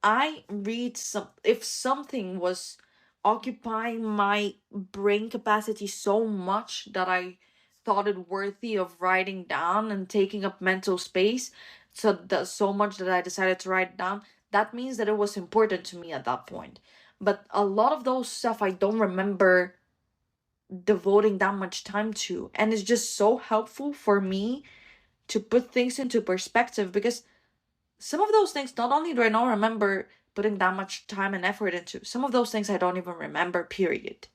I read if something was occupying my brain capacity so much that I thought it worthy of writing down and taking up mental space, so much that I decided to write down, that means that it was important to me at that point. But a lot of those stuff I don't remember devoting that much time to, and it's just so helpful for me to put things into perspective, because some of those things, not only do I not remember putting that much time and effort into, some of those things I don't even remember, period.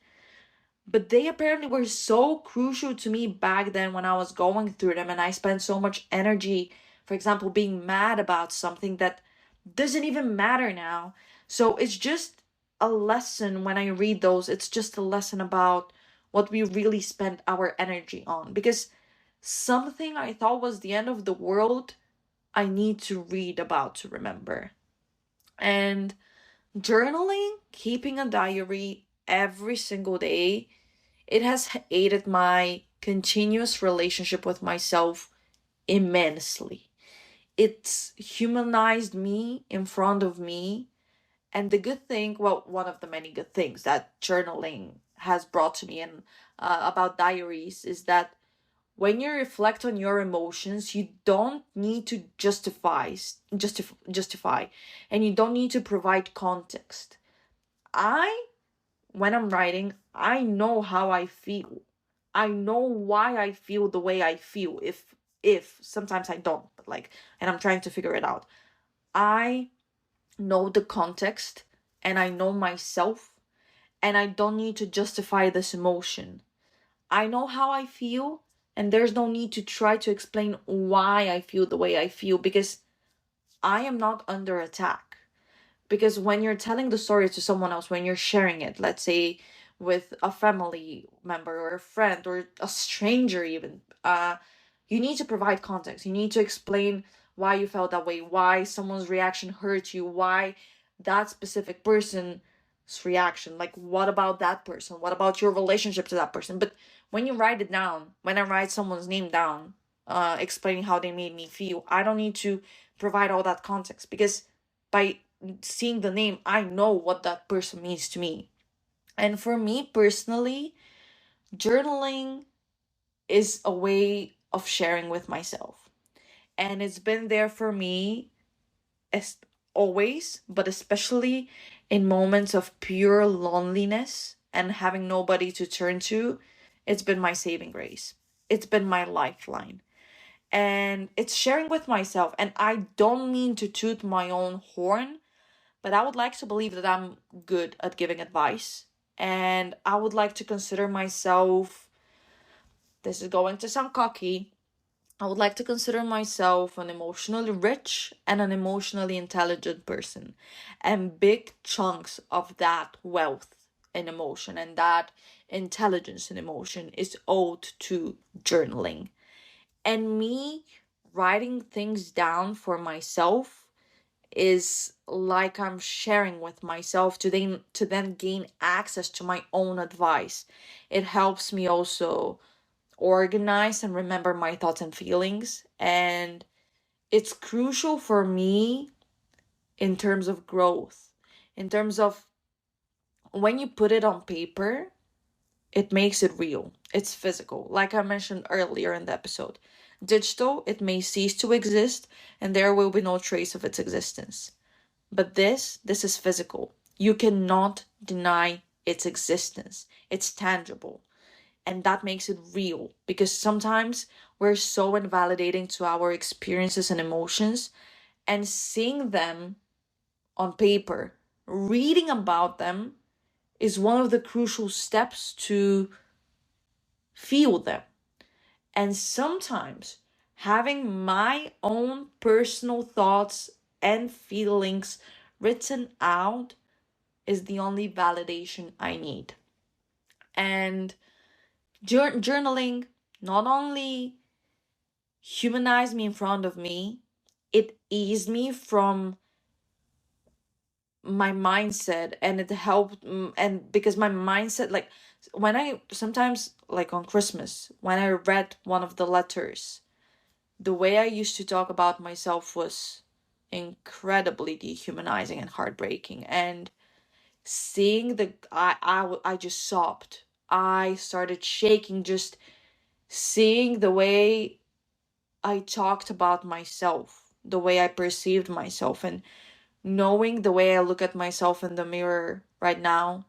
But they apparently were so crucial to me back then when I was going through them, and I spent so much energy, for example, being mad about something that doesn't even matter now. So it's just a lesson when I read those. It's just a lesson about what we really spent our energy on. Because something I thought was the end of the world, I need to read about to remember. And journaling, keeping a diary every single day, it has aided my continuous relationship with myself immensely. It's humanized me in front of me. And the good thing, well, one of the many good things that journaling has brought to me, and about diaries, is that when you reflect on your emotions, you don't need to justify, and you don't need to provide context. I When I'm writing, I know how I feel. I know why I feel the way I feel. If sometimes I don't, but like, and I'm trying to figure it out. I know the context, and I know myself, and I don't need to justify this emotion. I know how I feel, and there's no need to try to explain why I feel the way I feel, because I am not under attack. Because when you're telling the story to someone else, when you're sharing it, let's say with a family member or a friend or a stranger, even, you need to provide context. You need to explain why you felt that way, why someone's reaction hurt you, why that specific person's reaction. Like, what about that person? What about your relationship to that person? But when you write it down, when I write someone's name down, explaining how they made me feel, I don't need to provide all that context, because by seeing the name, I know what that person means to me. And for me personally, journaling is a way of sharing with myself. And it's been there for me as always, but especially in moments of pure loneliness and having nobody to turn to, it's been my saving grace. It's been my lifeline. And it's sharing with myself. And I don't mean to toot my own horn, but I would like to believe that I'm good at giving advice. And I would like to consider myself, this is going to sound cocky, I would like to consider myself an emotionally rich and an emotionally intelligent person. And big chunks of that wealth in emotion and that intelligence in emotion is owed to journaling. And me writing things down for myself is like I'm sharing with myself to then gain access to my own advice. It helps me also organize and remember my thoughts and feelings, and it's crucial for me in terms of growth, in terms of when you put it on paper, it makes it real. It's physical. Like I mentioned earlier in the episode. Digital, it may cease to exist and there will be no trace of its existence. But this is physical. You cannot deny its existence. It's tangible. And that makes it real because sometimes we're so invalidating to our experiences and emotions, and seeing them on paper, reading about them is one of the crucial steps to feel them. And sometimes having my own personal thoughts and feelings written out is the only validation I need. And journaling not only humanized me in front of me, it eased me from my mindset, and it helped, and because my mindset, like when I sometimes, like on Christmas, when I read one of the letters, the way I used to talk about myself was incredibly dehumanizing and heartbreaking. And seeing I just sobbed. I started shaking just seeing the way I talked about myself, the way I perceived myself, and knowing the way I look at myself in the mirror right now.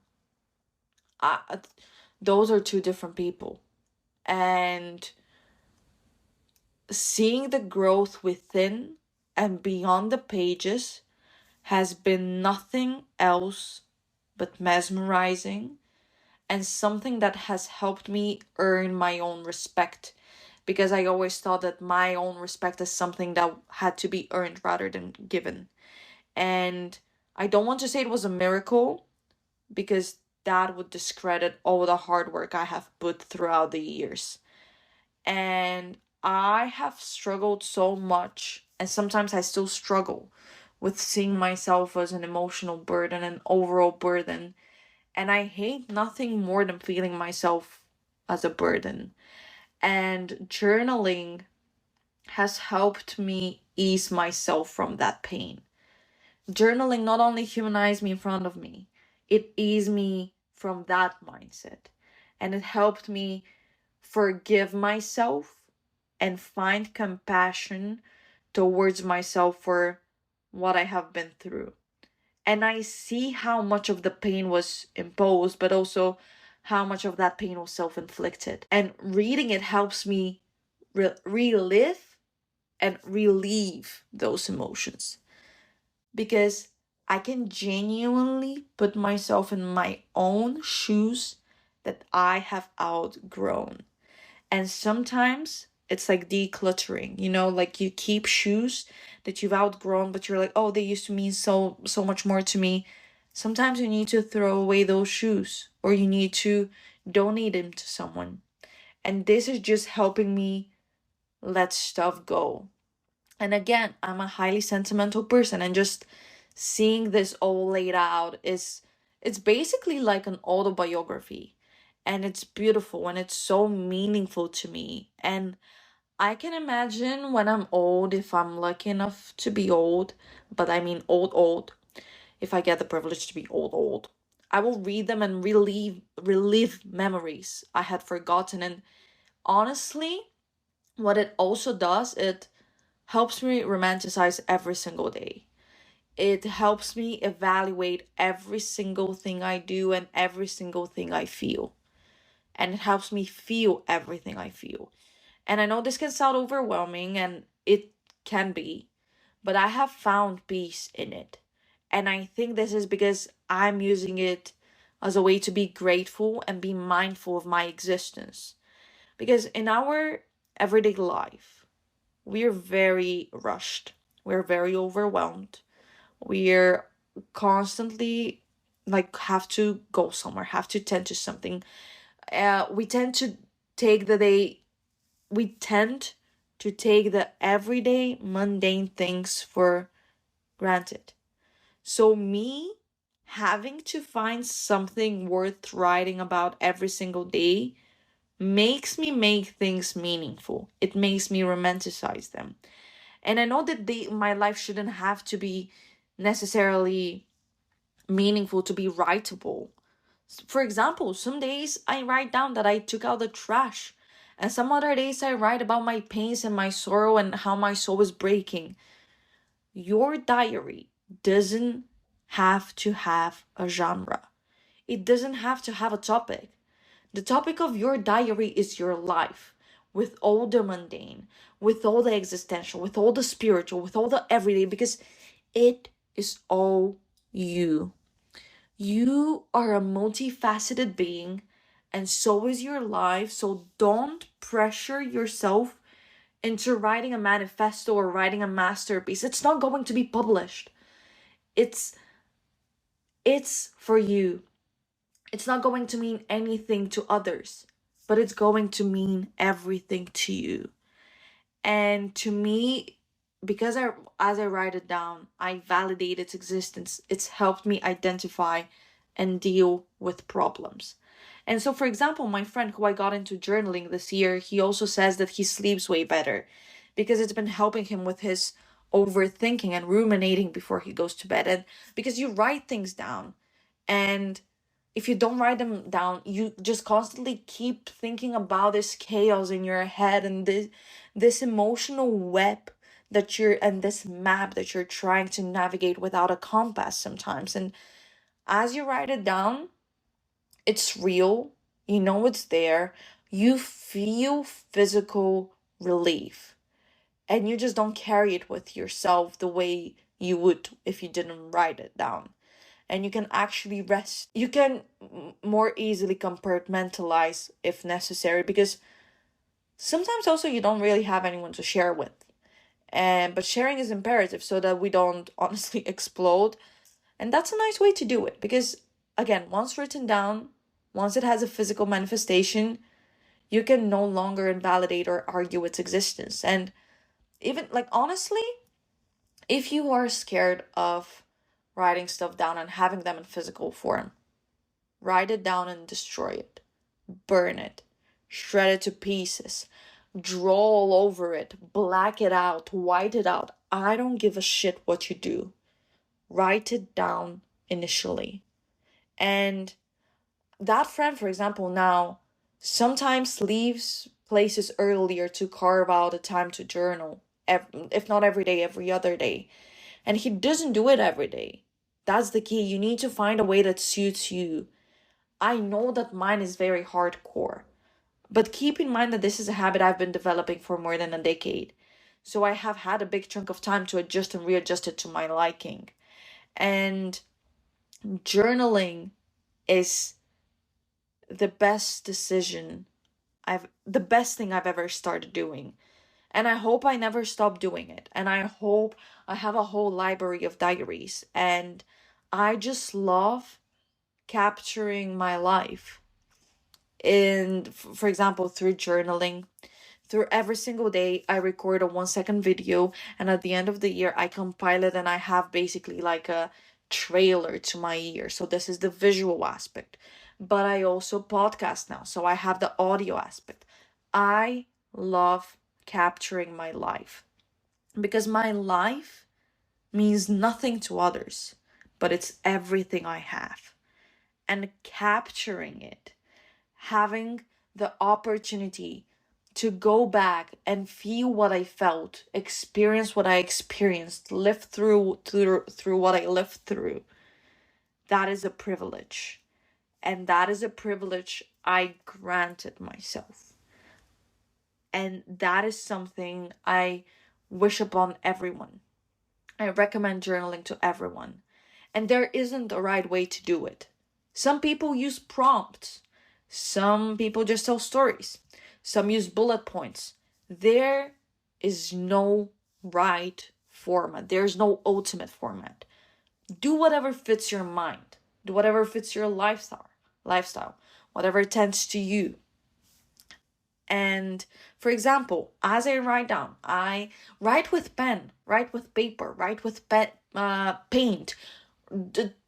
I, those are two different people. And seeing the growth within and beyond the pages has been nothing else but mesmerizing, and something that has helped me earn my own respect, because I always thought that my own respect is something that had to be earned rather than given. And I don't want to say it was a miracle because that would discredit all the hard work I have put throughout the years. And I have struggled so much, and sometimes I still struggle with seeing myself as an emotional burden, an overall burden. And I hate nothing more than feeling myself as a burden. And journaling has helped me ease myself from that pain. Journaling not only humanized me in front of me, it eased me from that mindset. And it helped me forgive myself and find compassion towards myself for what I have been through. And I see how much of the pain was imposed, but also how much of that pain was self inflicted. And reading it helps me relive and relieve those emotions, because I can genuinely put myself in my own shoes that I have outgrown. And sometimes it's like decluttering, like you keep shoes that you've outgrown, but you're like, oh, they used to mean so much more to me. Sometimes you need to throw away those shoes, or you need to donate them to someone. And this is just helping me let stuff go. And again, I'm a highly sentimental person, and just seeing this all laid out is, it's basically like an autobiography. And it's beautiful and it's so meaningful to me. And I can imagine when I'm old, if I'm lucky enough to be old, but I mean old, if I get the privilege to be old, I will read them and relive memories I had forgotten. And honestly, what it also does, it helps me romanticize every single day. It helps me evaluate every single thing I do and every single thing I feel. And it helps me feel everything I feel. And I know this can sound overwhelming, and it can be, but I have found peace in it. And I think this is because I'm using it as a way to be grateful and be mindful of my existence. Because in our everyday life, we're very rushed, we're very overwhelmed, we're constantly like have to go somewhere, have to tend to something. We tend to take the day, we tend to take the everyday mundane things for granted. So, me having to find something worth writing about every single day makes me make things meaningful. It makes me romanticize them. And I know that my life shouldn't have to be necessarily meaningful to be writable. For example, some days I write down that I took out the trash, and some other days I write about my pains and my sorrow and how my soul is breaking. Your diary doesn't have to have a genre. It doesn't have to have a topic. The topic of your diary is your life, with all the mundane, with all the existential, with all the spiritual, with all the everyday, because it is all you. You are a multifaceted being, and so is your life. So don't pressure yourself into writing a manifesto or writing a masterpiece. It's not going to be published. It's it's for you. It's not going to mean anything to others, but it's going to mean everything to you. And to me, because as I write it down, I validate its existence. It's helped me identify and deal with problems. And so, for example, my friend who I got into journaling this year, he also says that he sleeps way better because it's been helping him with his overthinking and ruminating before he goes to bed. And because you write things down, and if you don't write them down, you just constantly keep thinking about this chaos in your head and this emotional web that you're and this map that you're trying to navigate without a compass sometimes. And as you write it down, it's real, you know it's there, you feel physical relief, and you just don't carry it with yourself the way you would if you didn't write it down. And you can actually rest. You can more easily compartmentalize if necessary, because sometimes also you don't really have anyone to share with. And but sharing is imperative so that we don't honestly explode. And that's a nice way to do it, because again, once written down, once it has a physical manifestation, you can no longer invalidate or argue its existence. And even like honestly, if you are scared of writing stuff down and having them in physical form, write it down and destroy it. Burn it. Shred it to pieces. Draw all over it. Black it out. White it out. I don't give a shit what you do. Write it down initially. And that friend, for example, now sometimes leaves places earlier to carve out a time to journal, if not every day, every other day. And he doesn't do it every day. That's the key. You need to find a way that suits you. I know that mine is very hardcore, but keep in mind that this is a habit I've been developing for more than a decade. So I have had a big chunk of time to adjust and readjust it to my liking. And journaling is the best decision the best thing I've ever started doing. And I hope I never stop doing it. And I hope I have a whole library of diaries. And I just love capturing my life. And for example, through journaling, through every single day, I record a 1 second video. And at the end of the year, I compile it and I have basically like a trailer to my year. So this is the visual aspect. But I also podcast now. So I have the audio aspect. I love capturing my life because my life means nothing to others, but it's everything I have. And capturing it, having the opportunity to go back and feel what I felt, experience what I experienced, live through what I lived through, that is a privilege. And that is a privilege I granted myself. And that is something I wish upon everyone. I recommend journaling to everyone. And there isn't a right way to do it. Some people use prompts. Some people just tell stories. Some use bullet points. There is no right format. There's no ultimate format. Do whatever fits your mind. Do whatever fits your lifestyle, whatever tends to you. And for example, as I write down, I write with pen, write with paper, write with paint,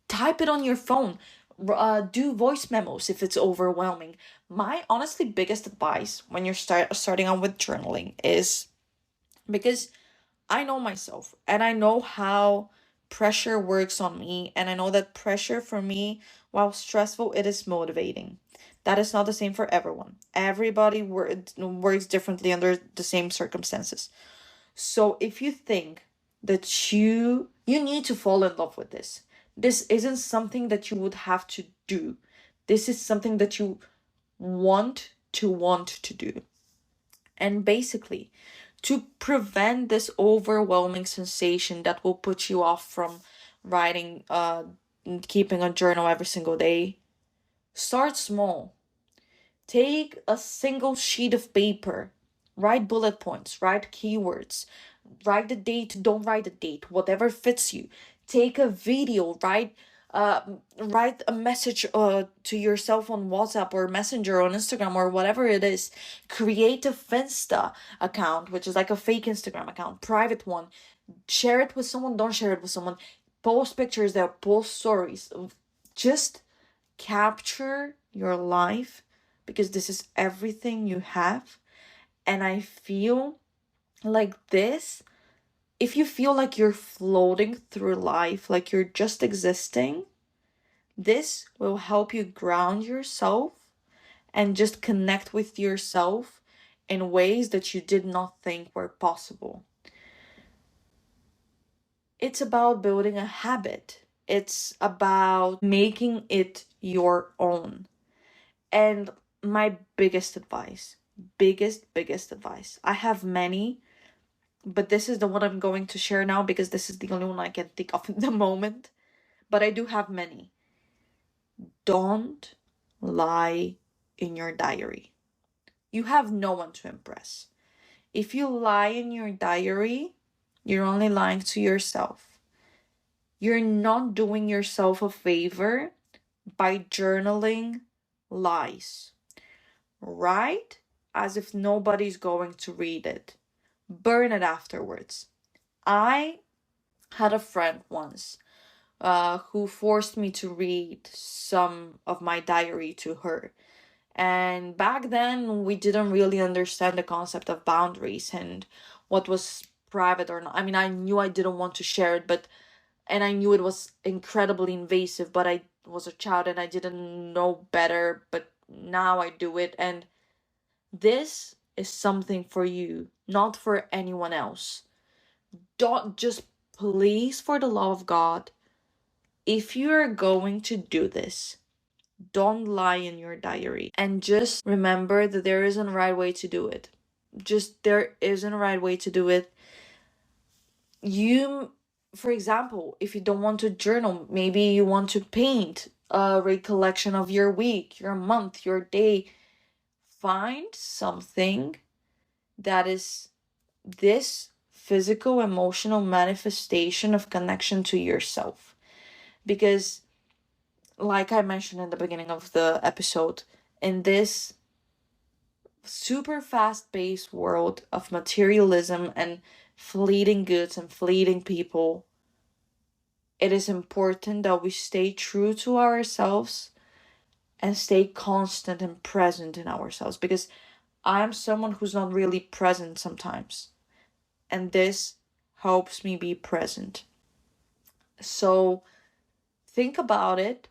type it on your phone, do voice memos if it's overwhelming. My honestly biggest advice when you're starting out with journaling is, because I know myself and I know how pressure works on me, and I know that pressure for me, while stressful, it is motivating. That is not the same for everyone. Everybody works differently under the same circumstances. So if you think that you need to fall in love with this isn't something that you would have to do. This is something that you want to do. And basically, to prevent this overwhelming sensation that will put you off from writing, keeping a journal every single day, start small. Take a single sheet of paper, write bullet points, write keywords, write the date, don't write the date, whatever fits you. Take a video, write a message to yourself on WhatsApp or Messenger on Instagram or whatever it is. Create a Finsta account, which is like a fake Instagram account, private one. Share it with someone, don't share it with someone. Post pictures there, post stories. Just capture your life, because this is everything you have. And I feel like this, if you feel like you're floating through life, like you're just existing, this will help you ground yourself and just connect with yourself in ways that you did not think were possible. It's about building a habit. It's about making it your own. And my biggest advice, biggest advice, I have many, but this is the one I'm going to share now because this is the only one I can think of in the moment. But I do have many. Don't lie in your diary. You have no one to impress. If you lie in your diary, you're only lying to yourself. You're not doing yourself a favor by journaling lies. Write as if nobody's going to read it. Burn it afterwards. I had a friend once who forced me to read some of my diary to her. And back then, we didn't really understand the concept of boundaries and what was private or not. I mean, I knew I didn't want to share it, and I knew it was incredibly invasive, but I was a child and I didn't know better, but now I do it. And this is something for you, not for anyone else. Don't just, please, for the love of God, if you're going to do this, don't lie in your diary. And just remember that there isn't a right way to do it. There isn't a right way to do it. For example, if you don't want to journal, maybe you want to paint a recollection of your week, your month, your day. Find something that is this physical, emotional manifestation of connection to yourself. Because, like I mentioned in the beginning of the episode, in this super fast-paced world of materialism and fleeting goods and fleeting people, it is important that we stay true to ourselves and stay constant and present in ourselves, because I'm someone who's not really present sometimes, and this helps me be present. So think about it.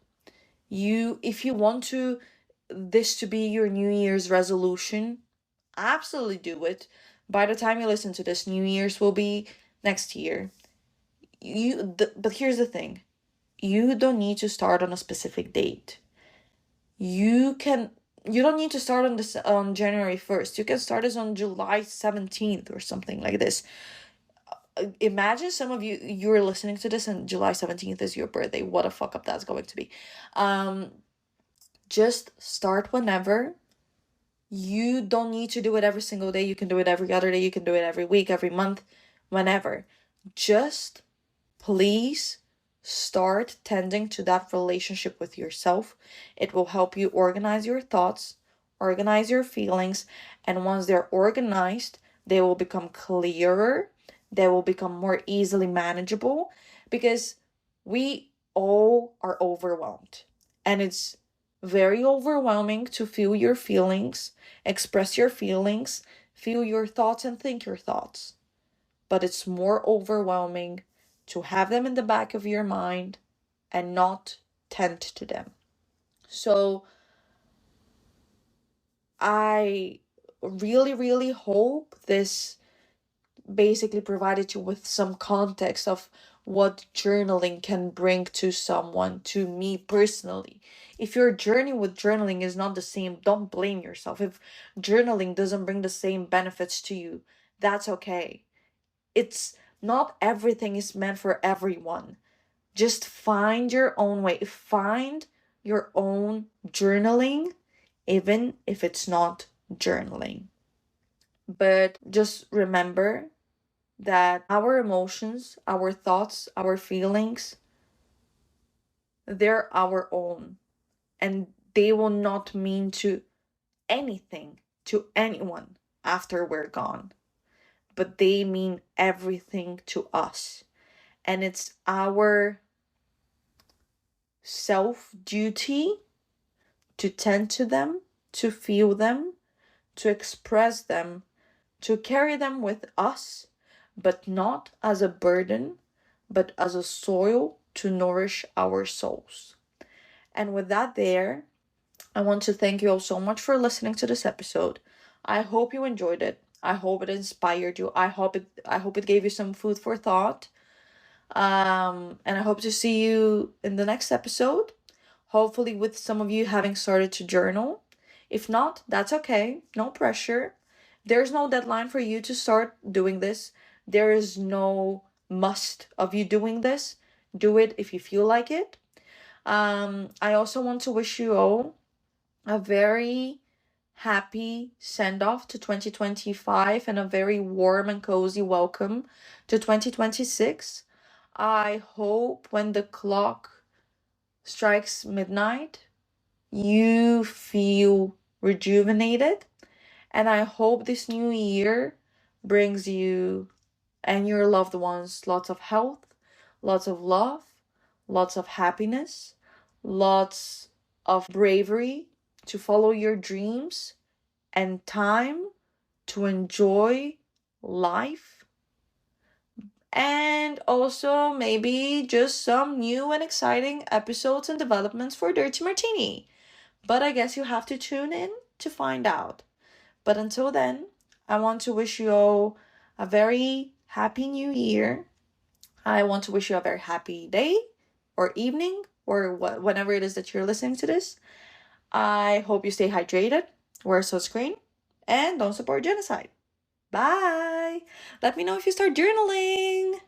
If you want this to be your New Year's resolution, absolutely do it. By the time you listen to this, New Year's will be next year. But here's the thing. You don't need to start on a specific date. You can you don't need to start on January 1st. You can start this on July 17th or something like this. Imagine some of you're listening to this and July 17th is your birthday. What a fuck up that's going to be. Just start whenever. You don't need to do it every single day. You can do it every other day. You can do it every week, every month, whenever. Just please start tending to that relationship with yourself. It will help you organize your thoughts, organize your feelings, and once they're organized, they will become clearer, they will become more easily manageable, because we all are overwhelmed, and it's very overwhelming to feel your feelings, express your feelings, feel your thoughts, and think your thoughts. But it's more overwhelming to have them in the back of your mind and not tend to them. So I really, really hope this basically provided you with some context of what journaling can bring to someone, to me personally. If your journey with journaling is not the same, don't blame yourself. If journaling doesn't bring the same benefits to you, that's okay. It's not everything is meant for everyone. Just find your own way. Find your own journaling, even if it's not journaling. But just remember that our emotions, our thoughts, our feelings, they're our own. And they will not mean to anything to anyone after we're gone. But they mean everything to us. And it's our self duty to tend to them, to feel them, to express them, to carry them with us, but not as a burden, but as a soil to nourish our souls. And with that there, I want to thank you all so much for listening to this episode. I hope you enjoyed it. I hope it inspired you. I hope it gave you some food for thought. And I hope to see you in the next episode. Hopefully with some of you having started to journal. If not, that's okay. No pressure. There's no deadline for you to start doing this. There is no must of you doing this. Do it if you feel like it. I also want to wish you all a very happy send off to 2025 and a very warm and cozy welcome to 2026. I hope when the clock strikes midnight, you feel rejuvenated. And I hope this new year brings you and your loved ones lots of health, lots of love, lots of happiness, lots of bravery to follow your dreams, and time to enjoy life. And also, maybe just some new and exciting episodes and developments for Dirty Martini. But I guess you have to tune in to find out. But until then, I want to wish you all a very happy new year. I want to wish you a very happy day or evening or whenever it is that you're listening to this. I hope you stay hydrated, wear sunscreen, and don't support genocide. Bye! Let me know if you start journaling!